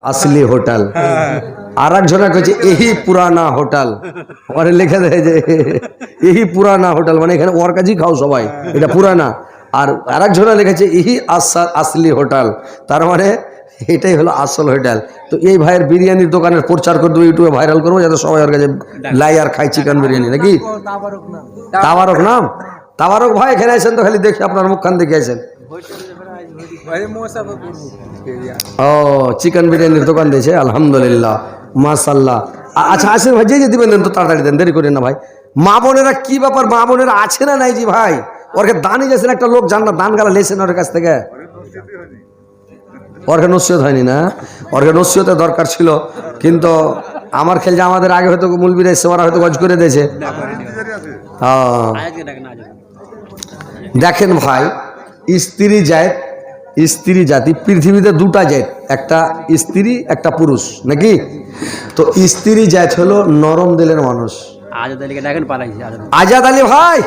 असली होटल আর একজনা কইছে এই পুরানা হোটেল ওরে লিখে দেয় যে এই পুরানা হোটেল মানে এখানে ওর কাছেই খাও সবাই এটা পুরানা আর আরেকজনা লিখেছে এই আসলি হোটেল তার মানে এটাই হলো আসল হোটেল তো এই ভাইয়ের বিরিয়ানির দোকানের প্রচার করে দেবো ইউটিউবে ভাইরাল করবো যাতে সবাই ওর কাছে লাই আর খাই চিকেন বিরিয়ানি নাকি তাবারক নাম তাবারক ভাই এখানে আছেন তো খালি দেখি আপনার মুখখান দেখে আছেন ও চিকেন বিরিয়ানির দোকান দিয়েছে আলহামদুলিল্লাহ মাশাআল্লাহ আচ্ছা আসেন ভাই যে দিবেন তো তাড়াতাড়ি দেন দেরি করেন না ভাই মা বোনেরা কি ব্যাপার মা বোনেরা আছে না নাই জি ভাই ওরকে দানি গেছেন একটা লোক জান না দান গালা লেছেন ওর কাছ থেকে ওরকে নসিহত হয়নি না ওরকে নসিহতের দরকার ছিল কিন্তু আমার খেল যে আমাদের আগে হয়তো মুলবিরা এসে ওরা হয়তো গজ করে দিয়েছে দেখেন ভাই স্ত্রী জাতি পৃথিবীতে দুটা জাত একটা স্ত্রী একটা পুরুষ নাকি তো স্ত্রী জাত হলো নরম দিলের মানুষ আজাদ আলী ভাই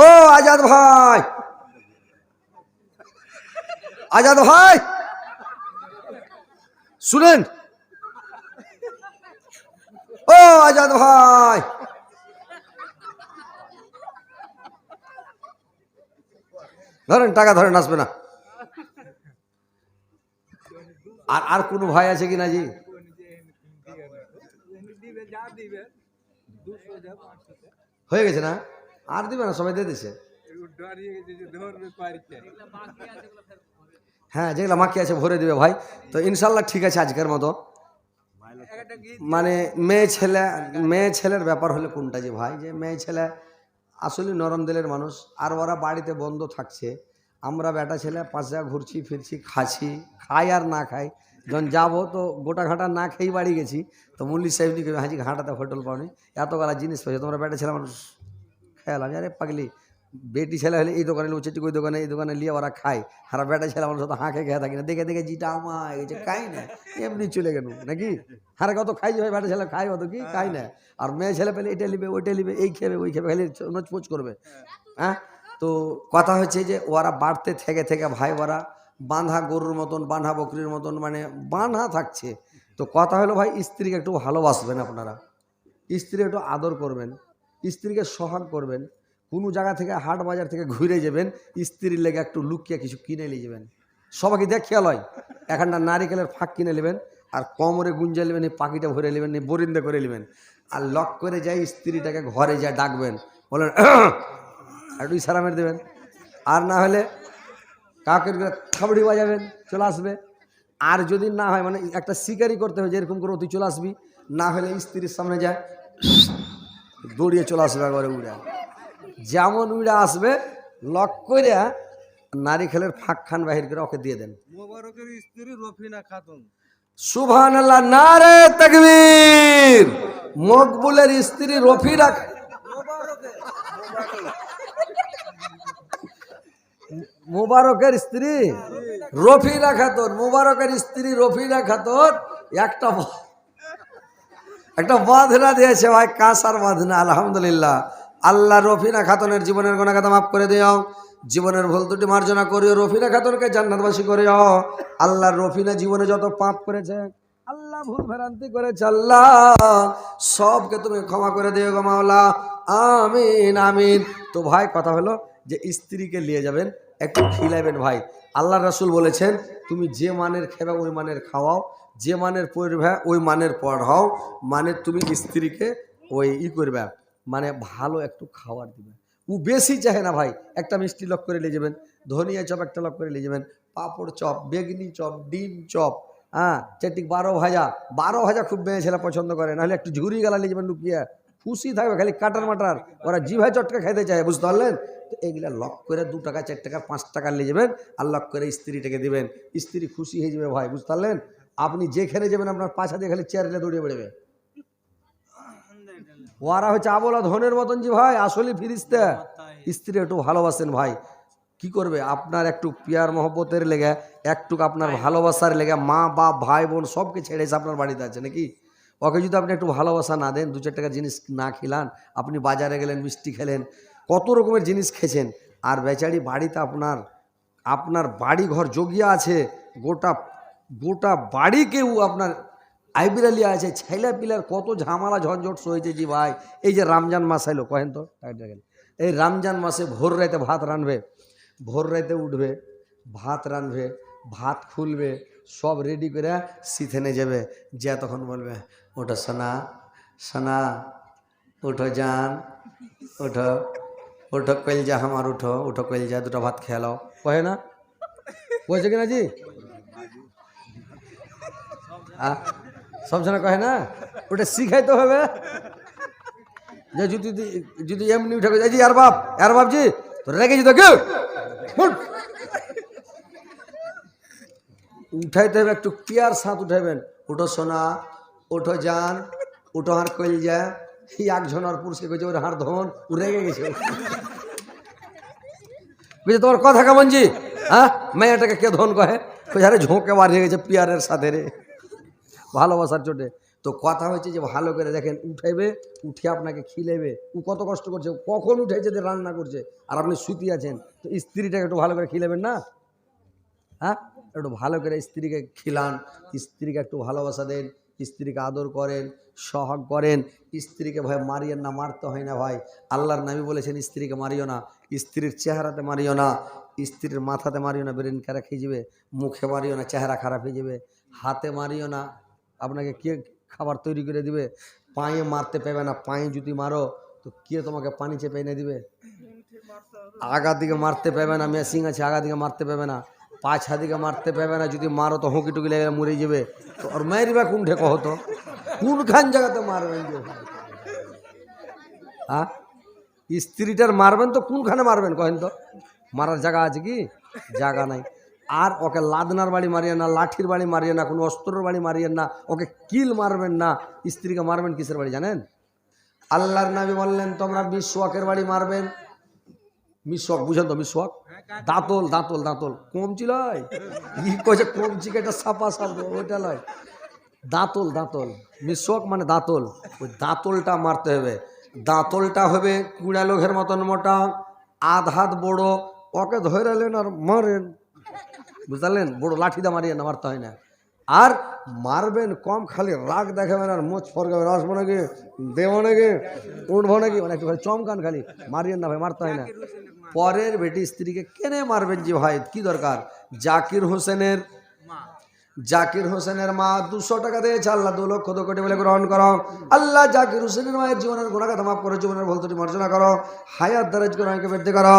ও আজাদ ভাই আজাদ ভাই শুনেন ও আজাদ ভাই ধরেন টাকা ধরেন আসবে না আর আর কোনো ভাই আছে কিনা জি হয়ে গেছে না আর দিবে না সবাই দিয়ে দিছে হ্যাঁ যেগুলো মাকি আছে ভরে দিবে ভাই তো ইনশাল্লাহ ঠিক আছে আজকের মতো মানে মেয়ে ছেলের ব্যাপার হলে কোনটা যে ভাই যে মেয়ে ছেলে আসলে নরম দিলের মানুষ আর ওরা বাড়িতে বন্ধ থাকছে আমরা বেটা ছেলে পাশে ঘুরছি ফিরছি খাই আর না খাই যখন যাবো তো গোটা ঘাটা না খেয়ে বাড়ি গেছি তো মুল্লি সাহেব নি হাজি ঘাটাতে হোটেল পাওনি এত গলা জিনিস পাইছে তোমরা বেটা ছেলে মানুষ খেয়াল আমি আরে পাগলি বেটি ছেলে হলে এই দোকানে লুচেটি ওই দোকানে এই দোকানে নিয়ে ওরা খায় আর বেটা ছেলে মানুষ তো হাঁকে খেয়ে থাকি না দেখে দেখে জিটা আমায় গেছে খাই না এমনি চলে গেল নাকি হারে কত খাই যে ভাই বেটা ছেলে খাই অত কি খাই না আর মেয়ে ছেলে পেলে এটা নিবে ওইটা নিবে এই খেবে ওই খেবে খালি নোচপোচ করবে হ্যাঁ তো কথা হচ্ছে যে ওরা বাড়তে থেকে থেকে ভাই ওরা বাঁধা গরুর মতন বাঁধা বকরির মতন মানে বাঁধা থাকছে তো কথা হলো ভাই স্ত্রীকে একটু ভালোবাসবেন আপনারা স্ত্রী একটু আদর করবেন স্ত্রীকে সোহাগ করবেন কোনো জায়গা থেকে হাট বাজার থেকে ঘুরে যাবেন স্ত্রীর লেগে একটু লুকিয়ে কিছু কিনে নিয়ে যাবেন সবাইকে দেখ খেয়াল হয় এখানটা নারিকেলের ফাঁক কিনে নেবেন আর কোমরে গুঞ্জে নেবেন এই পাখিটা ভরে নেবেন এই বরিন্দা করে নেবেন আর লক করে যাই স্ত্রীটাকে ঘরে যায় ডাকবেন বলেন একটু ইশারা মেরে দেবেন আর না হলে কাকের খাবড়ি বাজাবেন চলে আসবে আর যদি না হয় মানে একটা শিকারি করতে হবে যেরকম করে তুই চলে আসবি না হলে স্ত্রীর সামনে যায় দৌড়িয়ে চলে আসবে একবারে উড়ে যেমন উড়ে আসবে লক করে নারিকেলের ফাঁক খান বাহির করে ওকে দিয়ে দেন মোবারকের স্ত্রী রফিনা খাতুন সুবহানাল্লাহ নারে তাকবীর মকবুলের স্ত্রী রফিনা মুবারকের স্ত্রী রফিনা খাতুন মুবারকের স্ত্রী রফিনা খাতুন একটা বাঁধনা দিয়েছে ভাই কাঁসার বাঁধনা আলহামদুলিল্লাহ আল্লাহ রফিনা খাতুনের জীবনের গুনাহগাতা মাফ করে দিও জীবনের ভুল ত্রুটি মার্জনা করিও রফিনা খাতুনকে জান্নাতবাসী করিও আল্লাহ রফিনা জীবনে যত পাপ করেছে আল্লাহ ভুল ভ্রান্তি করেছে আল্লাহ সবকে তুমি ক্ষমা করে দিও গো মাওলা আমিন আমিন তো ভাই কথা হলো যে স্ত্রীকে নিয়ে যাবেন একটু খিলাবেন ভাই আল্লাহ রাসূল বলেছেন তুমি যে মানের খেবে ওই মানের খাওয়াও যে মানের পড়বে ওই মানের পড়াও মানে তুমি স্ত্রীকে ওই করবে মানে ভালো একটু খাবার দিবে ও বেশি চাহে না ভাই একটা মিষ্টি লক করে নিয়ে যাবেন ধনিয়া চপ একটা লক করে নিয়ে যাবেন পাঁপড় চপ বেগনি চপ ডিম চপ হ্যাঁ চারটি 12 ভাজা খুব মেয়ে ছেলে পছন্দ করে নাহলে একটু ঝুরি গালা নিয়ে যাবেন লুকিয়ে খুশি থাকবে খালি কাটার মাটার ওরা জিভায় চটকা খাইতে চায় বুঝতে পারলেন তো এগুলা লক করে 2 টাকা 4 টাকা 5 টাকা নিয়ে যাবেন আর লক করে স্ত্রীটাকে দিবেন স্ত্রী খুশি হয়ে যাবে ভাই বুঝতে পারলেন আপনি যেখানে যাবেন আপনার পাশা দিয়ে খালি চেয়ারে দৌড়িয়ে বেড়াবে ওরা হচ্ছে আবলা ধনের মতন যে ভাই আসলে ফিরিস্তা স্ত্রী একটু ভালোবাসেন ভাই কি করবে আপনার একটু পিয়ার মহব্বতের লেগে একটু আপনার ভালোবাসার লেগে মা বাপ ভাই বোন সবকে ছেড়ে এসে আপনার বাড়িতে আছে নাকি ওকে যদি আপনি একটু ভালোবাসা না দেন 2-4 টাকা জিনিস না খিলান আপনি বাজারে গেলেন মিষ্টি খেলেন কত রকমের জিনিস খেয়েছেন আর বেচারি বাড়িতে আপনার বাড়ি ঘর জগিয়া আছে গোটা গোটা বাড়ি কেউ আপনার আইবিরালি আছে, ছেলে পিলার কত ঝামেলা ঝঞ্ঝট সয়েছে জি ভাই। এই যে রমজান মাস এলো, কহেন তো এই রমজান মাসে ভোর রাতে ভাত রাঁধবে, ভোর রাতে উঠবে, ভাত রাঁধবে, ভাত খুলবে, সব রেডি করে সিথেনে যাবে, যা তখন বলবে ওঠো সোনা, সোনা উঠো জান, উঠো, উঠো কইলজা আমার, উঠো, উঠো কইলজা, দুটো ভাত খেলো, কহে না? কয়েছে কিনা জি? সব জনে কহে না? ওটা শিখাইতে হবে। যে যদি এমনি উঠে জি আর বাপজি তো রেগেছি তো কেউ উঠাইতে হবে, একটু পিয়ার সাথ উঠাইবেন। উঠো সোনা, উঠো জান, উঠো হার কইলজা। এই একজন আর পুরুষকে কইছে ওর হার ধন, ও রেগে গেছে। বুঝে তোমার কথা কেমন জি? হ্যাঁ, মেয়েটাকে কে ধন কহে? আরে ঝোঁকে বার হয়ে গেছে পিয়ারের সাথে রে, ভালোবাসার চোটে। তো কথা হচ্ছে যে ভালো করে দেখেন, উঠাইবে, উঠে আপনাকে খিলেবে। ও কত কষ্ট করছে, কখন উঠেছে যে রান্না করছে, আর আপনি শুতি আছেন। তো স্ত্রীটাকে একটু ভালো করে খিলেবেন না? হ্যাঁ, একটু ভালো করে স্ত্রীকে খিলান, স্ত্রীকে একটু ভালোবাসা দেন, স্ত্রীকে আদর করেন, সহাগ করেন। স্ত্রীকে ভাই মারিয়েন না, মারতে হয় না ভাই। আল্লাহর নবী বলেছেন স্ত্রীকে মারিও না, স্ত্রীর চেহারাতে মারিও না, স্ত্রীর মাথাতে মারিও না, ব্রেন খারাপ হয়ে যাবে। মুখে মারিও না, চেহারা খারাপ হয়ে যাবে। হাতে মারিও না, আপনাকে কে খাবার তৈরি করে দিবে। পায়ে মারতে পাবে না, পায়ে যদি মারো তো কে তোমাকে পানি চেপে এনে দিবে। আগা দিকে মারতে পাবে না, মেশিং আছে, আগা দিকে মারতে পাবে না, পাছা দিকে মারতে পাবে না। যদি মারো তো হুঁকি টুকি লেগে মরে যাবে। তো আর মারিবা কোনঠে কহ তো, কোনখান জায়গাতে মারবেন যে? হ্যাঁ, স্ত্রীটার মারবেন তো কোনখানে মারবেন কহেন তো? মারার জায়গা আছে কি? জায়গা নাই। আর ওকে লাদনার বাড়ি মারিয়ে না, লাঠির বাড়ি মারিয়ে না, কোনো অস্ত্রের বাড়ি মারিয়ে না, ওকে কিল মারবেন না। স্ত্রীকে মারবেন কিসের বাড়ি জানেন? আল্লাহর নবী বললেন তোমরা মিসওয়াকের বাড়ি মারবেন। মিসওয়াক বুঝেন তো? মিসওয়াক দাঁতল, দাঁতল, দাঁতল, কমচি লয়, ই কইছে কমচি কেটে সাপা সাপ, ওইটা লয়, দাঁতল, দাঁতল। মিসওয়াক মানে দাঁতল, ওই দাঁতলটা মারতে হবে। দাঁতলটা হবে কুড়া লোকের মতন মোটা, আধ হাত বড়। ওকে ধরেলেন আর মারেন, বুঝলেন? বড় লাঠি দা মারিয়ে না, মারতে হয় না। আর মারবেন কম, খালি রাগ দেখাবেন আর মোচ ফরগাবেন, আসবো নাকি, দেবো নাকি, উঠবো নাকি, মানে একটু খালি চমকান, খালি মারিয়েন না ভাই, মারতে হয় না। পরের বেটি স্ত্রীকে কেনে মারবেন যে ভাই, কি দরকার? জাকির হোসেনের মা 200 টাকা দিয়েছে, আল্লাহ 2 লক্ষ 2 কোটি বলে গ্রহণ করো। আল্লাহ জাকির হোসেনের মায়ের জীবনের গুনাহগাথা মাফ করো, জীবনের ভুল ত্রুটি মার্জনা করো, হায়াত দারাজ গুনাহকে বৃদ্ধি করো,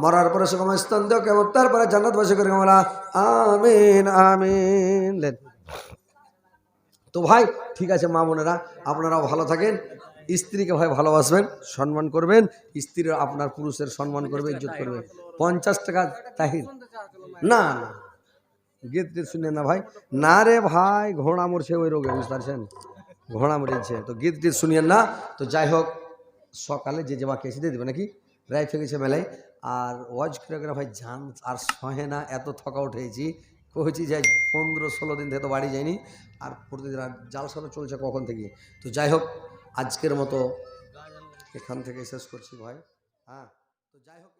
মরার পরে সুগম স্থান দাও, কেমন তারপরে জান্নাতবাসী করে বলা আমিন আমিন। তো ভাই ঠিক আছে, মা বোনেরা আপনারাও ভালো থাকেন, স্ত্রীকে ভাই ভালোবাসবেন, সম্মান করবেন, স্ত্রী আপনার পুরুষের সম্মান করবে, ইজ্জত করবে। 50 টাকা তাহির না, না গীত টিত শুনে না ভাই, না রে ভাই, ঘোড়া মরছে ওই রোগে, বুঝতে পারছেন? ঘোড়া মরেছে, তো গীত টিত শুনিয়েন না। তো যাই হোক, সকালে যে বাকি এসে দিয়ে দেবে নাকি, রায় ফেকেছে মেলায়। আর ওয়াজ করে করে ভাই জান আর সহে না, এত থকা উঠেছি, কহেছি যাই 15-16 দিন থেকে তো বাড়ি যায়নি। আর প্রতিদিন আর জালসানো চলছে কখন থেকে। তো যাই হোক, আজকের মতো এখান থেকে শেষ করছি ভাই। হ্যাঁ, তো যাই হোক।